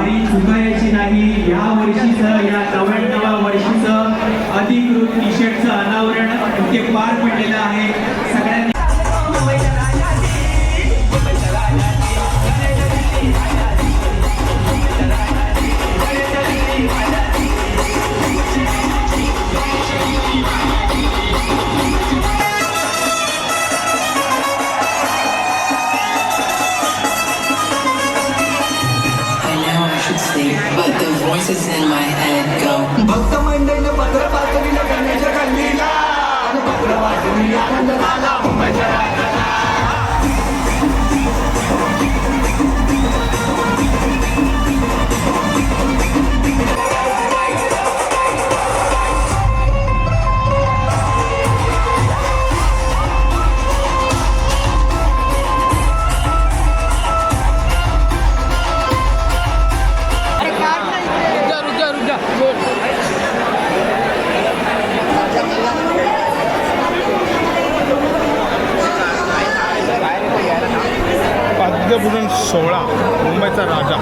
वारी चुकायची नाही। या वर्षीचं, या 99व्या वर्षीचं अधिकृत टी शर्टचं अनावरण इथे पार पडलेलं आहे। सगळ्यांनी but the voices in my head go. भक्त मंडळीने पत्र पाठवली करण्याच्या खंडीला आणि पत्र वाटणी आनंद झाला मुंबईच्या राजाला। पाद्यभूषण सोहळा मुंबईचा राजा।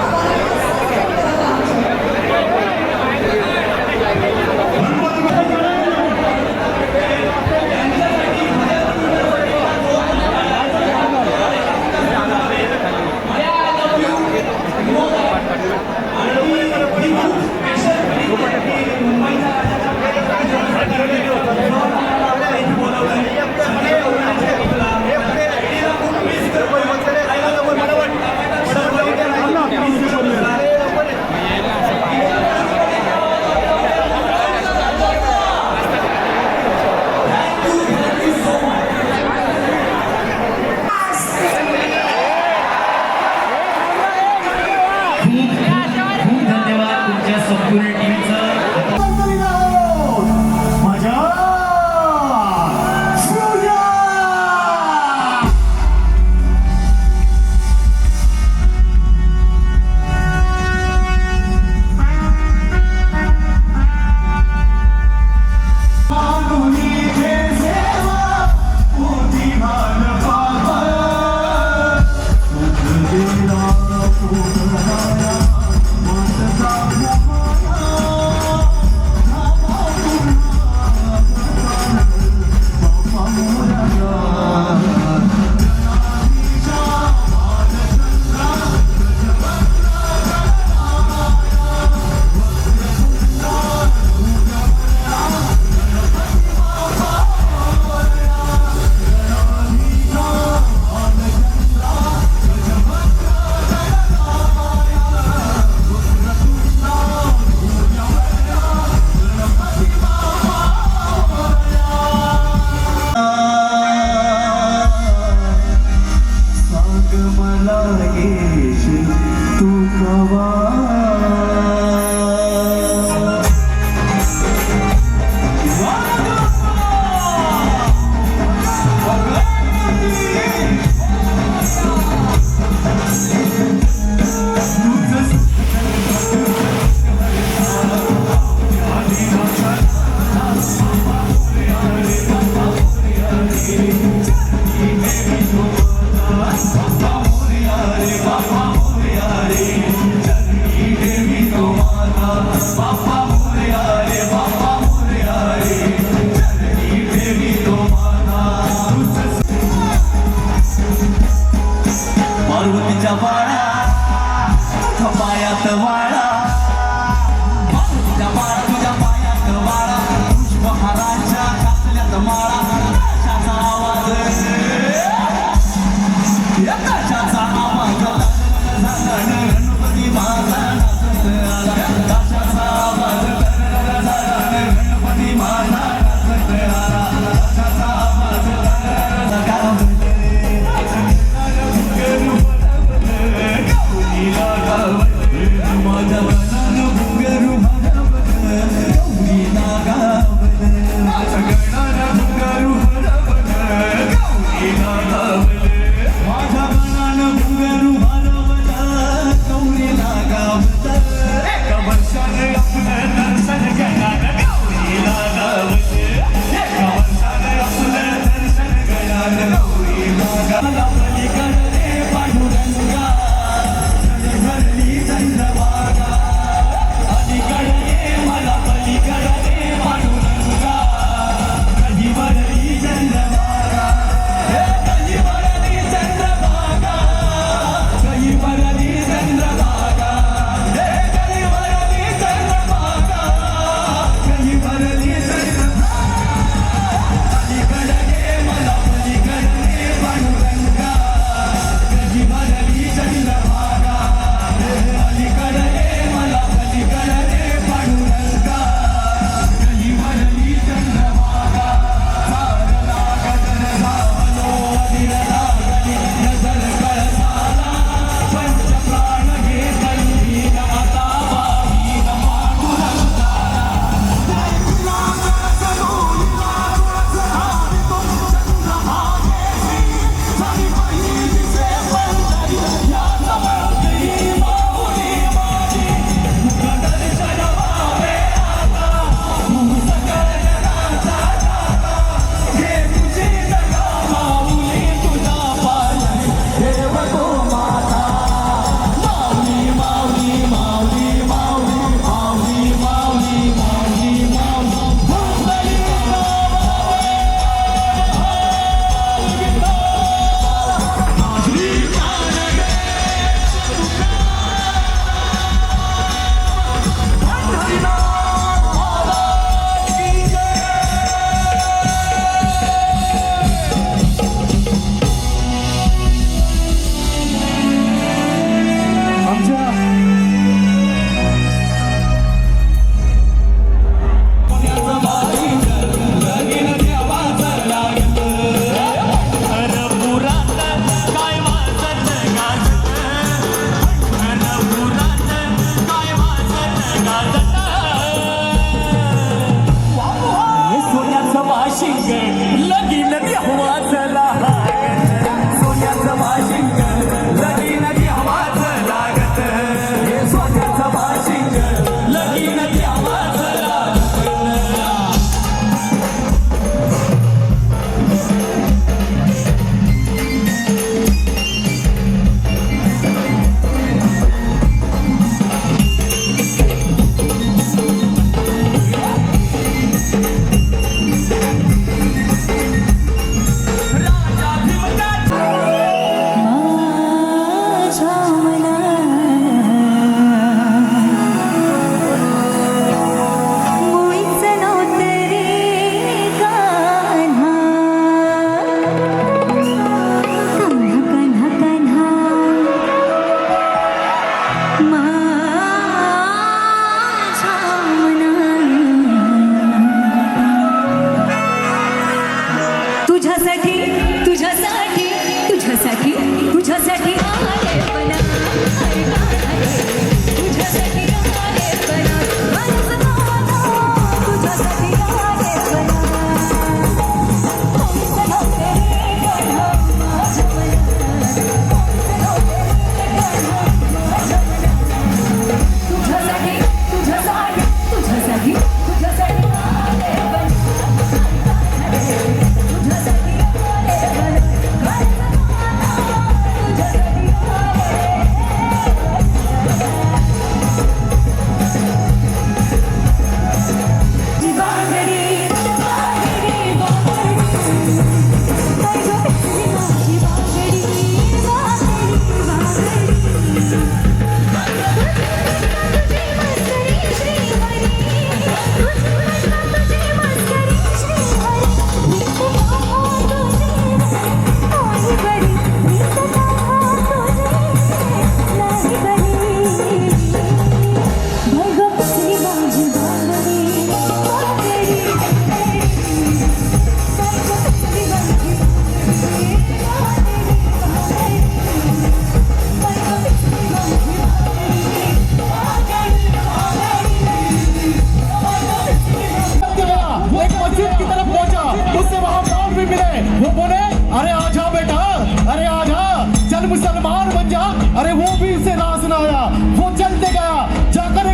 अरे वो भी इसे रास न आया। वो चलते गया, जाकर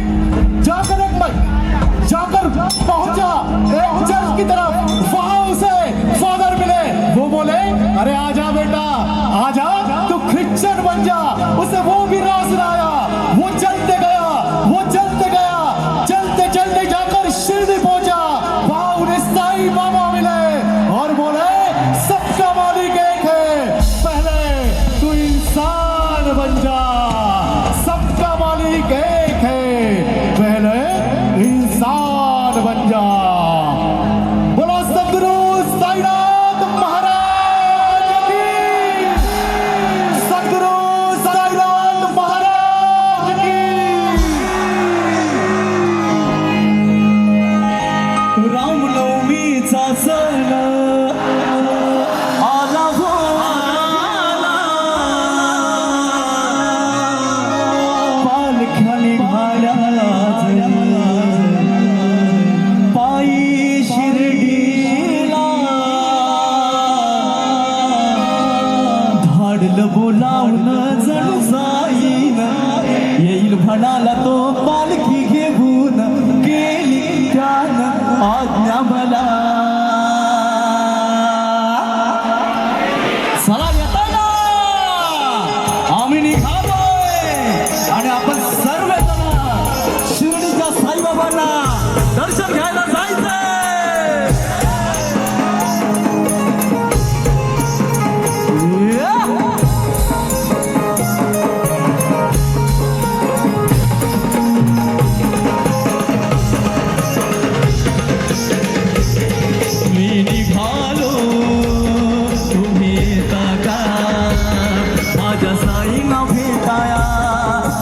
पहुंचा चर्च की तरफ। वहां उसे फादर मिले। वो बोले अरे आजा बेटा आजा, तू क्रिश्चियन बन जा। उसे वो भी रास न आया। वो चलते गया, चलते जाकर शिरडी पहुंचा। वहां उन्हें साईं बाबा मिले और बोले सबका मालिक एक है, पहले तू इंसान बन जा। सबका मालिक एक है, पहले इंसान बन जा। बोलो सद्गुरु साईनाथ महाराज की, सद्गुरु साईनाथ महाराज की। रामनवमीचा सण आला हो आला, पालख्या निघाल्या पायी शिर्डीला। धाडलं बोलावून जण जाईन, येईल म्हणाला तो पालखी घेऊन। गेली त्यानं आज्ञा मला। चला येता ना, आम्ही निघालोय आणि आपण सर्वजण शिर्डीच्या साईबाबांना दर्शन घ्यायला जायचंय। मी निघालो, तुम्ही येता का? माझ्या साईंना भेटाया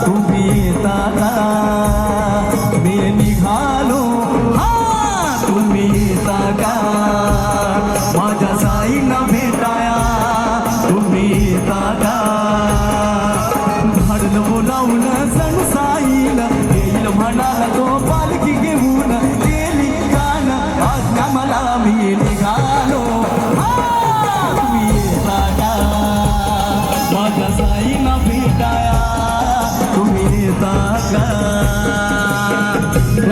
तुम्ही येता का? मी निघालो, हा तुम्ही येता का? माझ्या साईंना भेटाया तुम्ही येता का? धाडलं बोलावून सण साईला, येईल म्हणाला तो पालखी घेऊन। गेली कान आज्ञा मला, मी निघालो, हा तुम्ही येता का? माझ्या साईंना भेटाया तुम्ही येता का?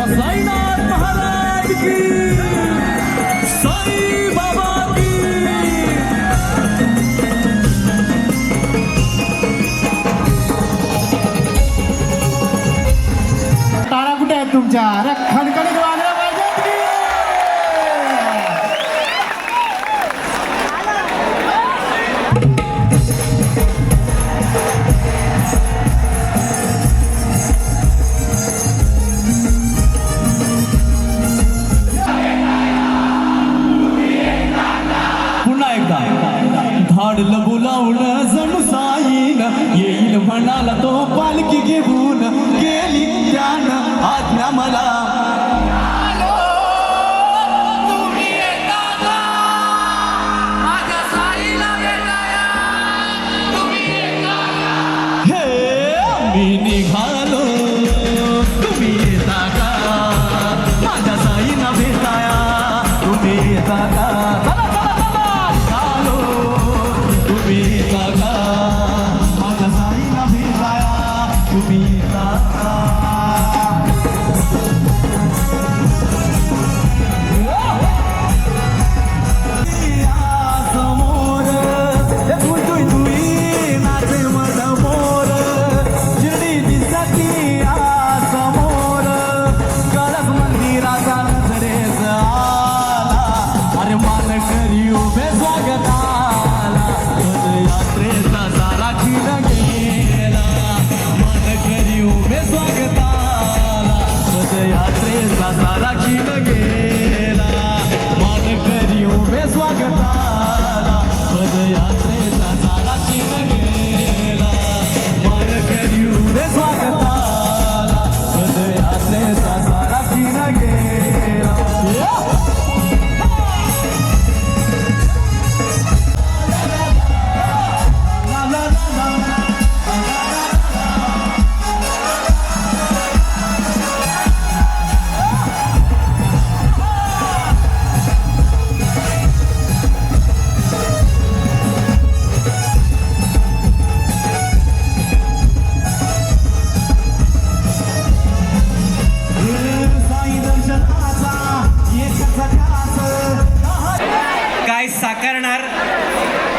साईनाथ महाराज की, साई बाबा की। टाळा कुठे आहेत तुमच्या? अरे खणखणीत वाजल्या पाहिजेत की. पुन्हा एकदा धाडलं बोलावून जणू साईन, येईल म्हणाला तो पालखी घेऊन। गेली त्यानं आज्ञा मला। हे मी निघालो, तुम्ही येता का? माझ्या साईंना भेटाया तुम्ही येता का? निघालो, तुम्ही येता का? माझ्या साईंना भेटाया तुम्ही येता का?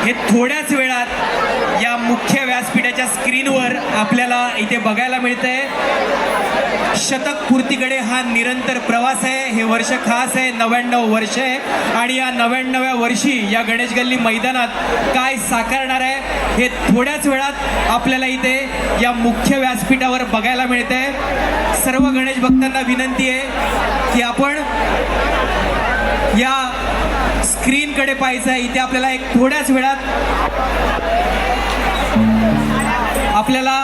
हे थोड्याच वेळात या मुख्य व्यासपीठाच्या स्क्रीनवर आपल्याला इथे बघायला मिळतंय. शतक पूर्तीकडे हा निरंतर प्रवास आहे. हे वर्ष खास आहे, 99 वर्ष आहे आणि या 99व्या वर्षी या गणेश गल्ली मैदानात काय साकारणार आहे हे थोड्याच वेळात आपल्याला इथे या मुख्य व्यासपीठावर बघायला मिळतंय. सर्व गणेश भक्तांना विनंती आहे की आपण या स्क्रीनकडे पाहायचं आहे. इथे आपल्याला एक थोड्याच वेळात आपल्याला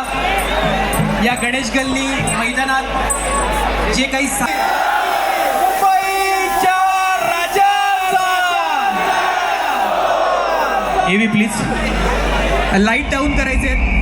या गणेश गल्ली मैदानात जे काही मुंबईच्या राजाचा एवी प्लीज लाईट डाऊन करायचे.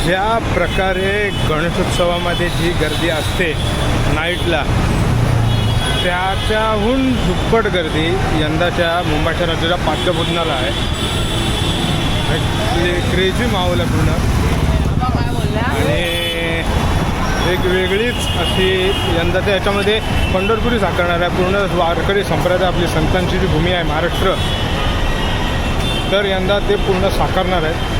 ज्या प्रकारे गणेशोत्सवामध्ये जी गर्दी असते नाईटला, त्याच्याहून दुप्पट गर्दी यंदाच्या मुंबईच्या राज्याच्या पाठ्यभूषणाला आहे. क्रेझी माहोल आहे पूर्ण आणि एक वेगळीच अशी यंदाच्या याच्यामध्ये पंढरपुरी साकारणार आहे. पूर्ण वारकरी संप्रदाय, आपली संतांची जी भूमी आहे महाराष्ट्र, तर यंदा ते पूर्ण साकारणार आहे.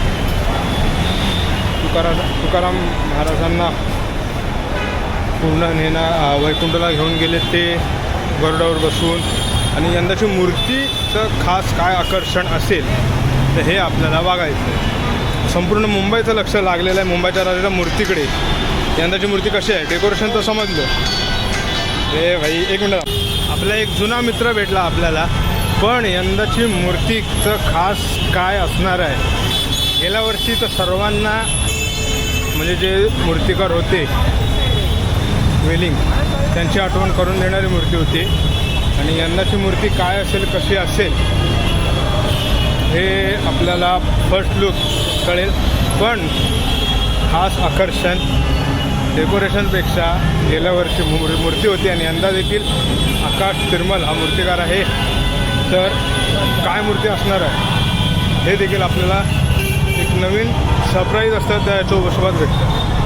तुकाराम महाराजांना पूर्ण वैकुंठला घेऊन गेले ते गरुडावर बसून. आणि यंदाची मूर्तीचं खास काय आकर्षण असेल तर हे आपल्याला बघायचं आहे. संपूर्ण मुंबईचं लक्ष लागलेलं आहे मुंबईच्या राजाच्या मूर्तीकडे. यंदाची मूर्ती कशी आहे, डेकोरेशन तर समजलं. हे भाई एक मिनटं, आपला एक जुना मित्र भेटला आपल्याला, पण यंदाची मूर्तीचं खास काय असणार आहे. गेल्या वर्षी तर सर्वांना म्हणजे जे मूर्तिकार होते वेलिंग त्यांची आठवण करून देणारी मूर्ती होती. आणि यंदाची मूर्ती काय असेल, कशी असेल हे आपल्याला फर्स्ट लुक कळेल. पण खास आकर्षण डेकोरेशनपेक्षा गेल्या वर्षी मूर्ती होती आणि यंदा देखील आकाश तिरमल हा मूर्तिकार आहे. तर काय मूर्ती असणार आहे हे देखील आपल्याला एक नवीन सरप्राईज असतं त्या याच्या सोबत भेटतं.